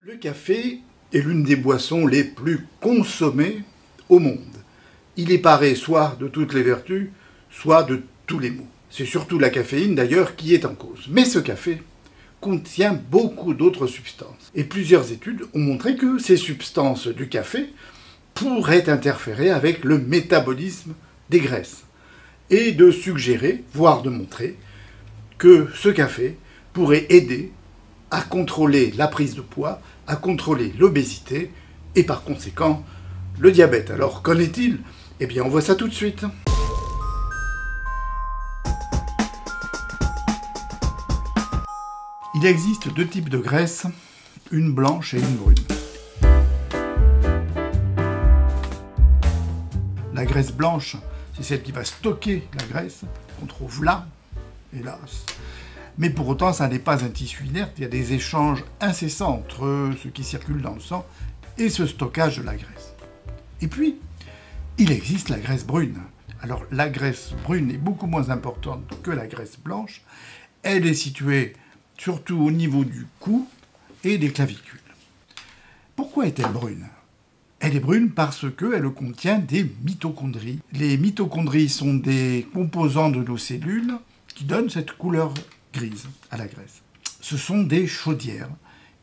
Le café est l'une des boissons les plus consommées au monde. Il est paré soit de toutes les vertus, soit de tous les maux. C'est surtout la caféine d'ailleurs qui est en cause. Mais ce café contient beaucoup d'autres substances. Et plusieurs études ont montré que ces substances du café pourraient interférer avec le métabolisme des graisses. Et de suggérer, voire de montrer, que ce café pourrait aider à contrôler la prise de poids, à contrôler l'obésité et par conséquent le diabète. Alors qu'en est-il? Eh bien on voit ça tout de suite. Il existe deux types de graisses, une blanche et une brune. La graisse blanche, c'est celle qui va stocker la graisse, qu'on trouve là, hélas. Mais pour autant, ça n'est pas un tissu inerte, il y a des échanges incessants entre ce qui circule dans le sang et ce stockage de la graisse. Et puis, il existe la graisse brune. Alors la graisse brune est beaucoup moins importante que la graisse blanche. Elle est située surtout au niveau du cou et des clavicules. Pourquoi est-elle brune ? Elle est brune parce qu'elle contient des mitochondries. Les mitochondries sont des composants de nos cellules qui donnent cette couleur grise à la graisse. Ce sont des chaudières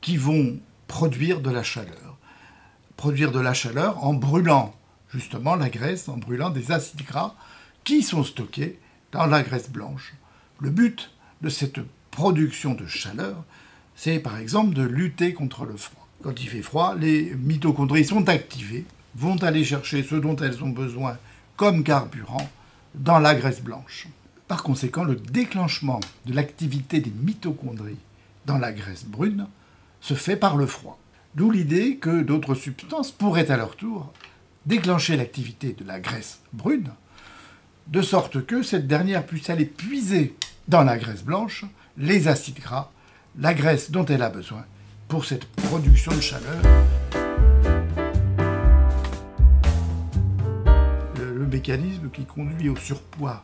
qui vont produire de la chaleur. Produire de la chaleur en brûlant justement la graisse, en brûlant des acides gras qui sont stockés dans la graisse blanche. Le but de cette production de chaleur, c'est par exemple de lutter contre le froid. Quand il fait froid, les mitochondries sont activées, vont aller chercher ce dont elles ont besoin comme carburant dans la graisse blanche. Par conséquent, le déclenchement de l'activité des mitochondries dans la graisse brune se fait par le froid. D'où l'idée que d'autres substances pourraient à leur tour déclencher l'activité de la graisse brune, de sorte que cette dernière puisse aller puiser dans la graisse blanche les acides gras, la graisse dont elle a besoin pour cette production de chaleur. Le mécanisme qui conduit au surpoids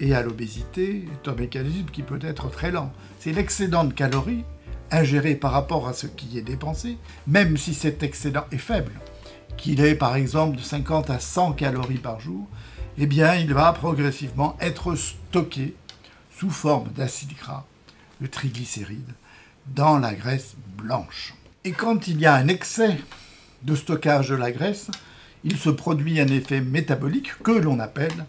et à l'obésité est un mécanisme qui peut être très lent. C'est l'excédent de calories ingéré par rapport à ce qui est dépensé, même si cet excédent est faible, qu'il est par exemple de 50 à 100 calories par jour, eh bien il va progressivement être stocké sous forme d'acides gras, de triglycérides, dans la graisse blanche. Et quand il y a un excès de stockage de la graisse, il se produit un effet métabolique que l'on appelle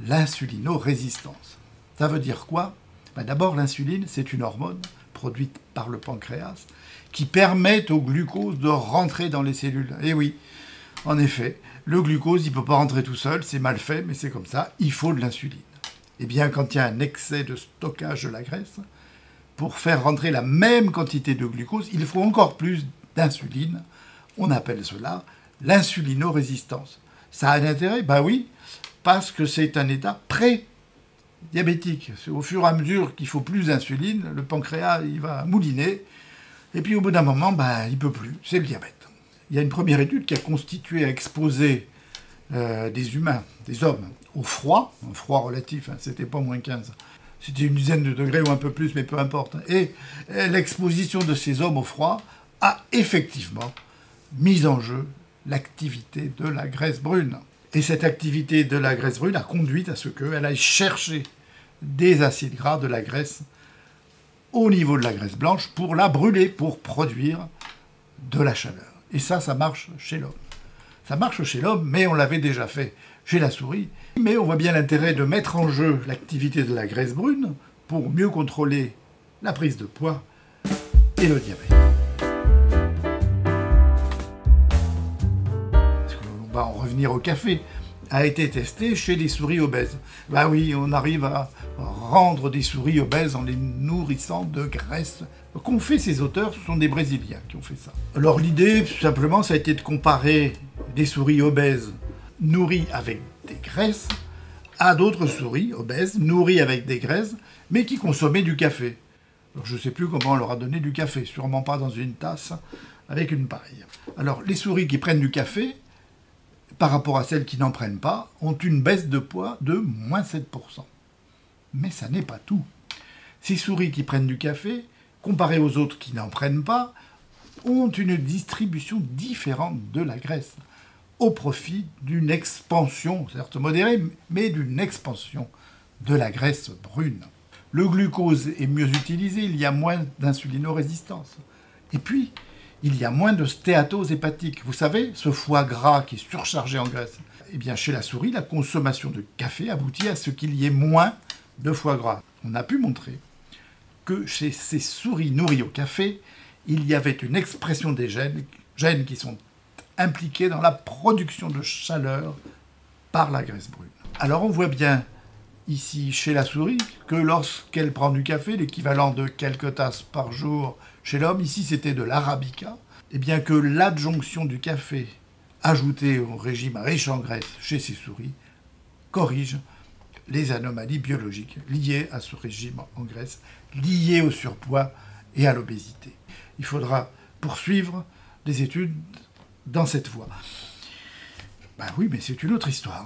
l'insulinorésistance. Ça veut dire quoi ? D'abord, l'insuline, c'est une hormone produite par le pancréas qui permet au glucose de rentrer dans les cellules. Et oui, en effet, le glucose, il ne peut pas rentrer tout seul, c'est mal fait, mais c'est comme ça, il faut de l'insuline. Et bien, quand il y a un excès de stockage de la graisse, pour faire rentrer la même quantité de glucose, il faut encore plus d'insuline. On appelle cela l'insulinorésistance. Ça a un intérêt ? Ben oui, parce que c'est un état pré-diabétique. C'est au fur et à mesure qu'il faut plus d'insuline, le pancréas il va mouliner, et puis au bout d'un moment, il ne peut plus. C'est le diabète. Il y a une première étude qui a exposé des humains, des hommes, au froid, un froid relatif, c'était pas moins 15, c'était une dizaine de degrés ou un peu plus, mais peu importe. Et l'exposition de ces hommes au froid a effectivement mis en jeu l'activité de la graisse brune. Et cette activité de la graisse brune a conduit à ce qu'elle aille chercher des acides gras de la graisse au niveau de la graisse blanche pour la brûler, pour produire de la chaleur. Et ça marche chez l'homme. Ça marche chez l'homme, mais on l'avait déjà fait chez la souris. Mais on voit bien l'intérêt de mettre en jeu l'activité de la graisse brune pour mieux contrôler la prise de poids et le diabète. On va en revenir au café. A été testé chez des souris obèses. Oui, on arrive à rendre des souris obèses en les nourrissant de graisse. Qu'ont fait ces auteurs? Ce sont des Brésiliens qui ont fait ça. Alors l'idée, simplement, ça a été de comparer des souris obèses nourries avec des graisses à d'autres souris obèses nourries avec des graisses, mais qui consommaient du café. Alors je ne sais plus comment on leur a donné du café, sûrement pas dans une tasse avec une paille. Alors les souris qui prennent du café, par rapport à celles qui n'en prennent pas, ont une baisse de poids de moins 7%. Mais ça n'est pas tout. Ces souris qui prennent du café, comparées aux autres qui n'en prennent pas, ont une distribution différente de la graisse, au profit d'une expansion, certes modérée, mais d'une expansion de la graisse brune. Le glucose est mieux utilisé, il y a moins d'insulinorésistance. Et puis, il y a moins de stéatose hépatique. Vous savez, ce foie gras qui est surchargé en graisse. Eh bien, chez la souris, la consommation de café aboutit à ce qu'il y ait moins de foie gras. On a pu montrer que chez ces souris nourries au café, il y avait une expression des gènes qui sont impliqués dans la production de chaleur par la graisse brune. Alors on voit bien ici chez la souris que lorsqu'elle prend du café, l'équivalent de quelques tasses par jour chez l'homme, ici c'était de l'arabica, et bien que l'adjonction du café ajouté au régime riche en graisse chez ces souris corrige les anomalies biologiques liées à ce régime en graisse, liées au surpoids et à l'obésité. Il faudra poursuivre les études dans cette voie. Ben oui, mais c'est une autre histoire.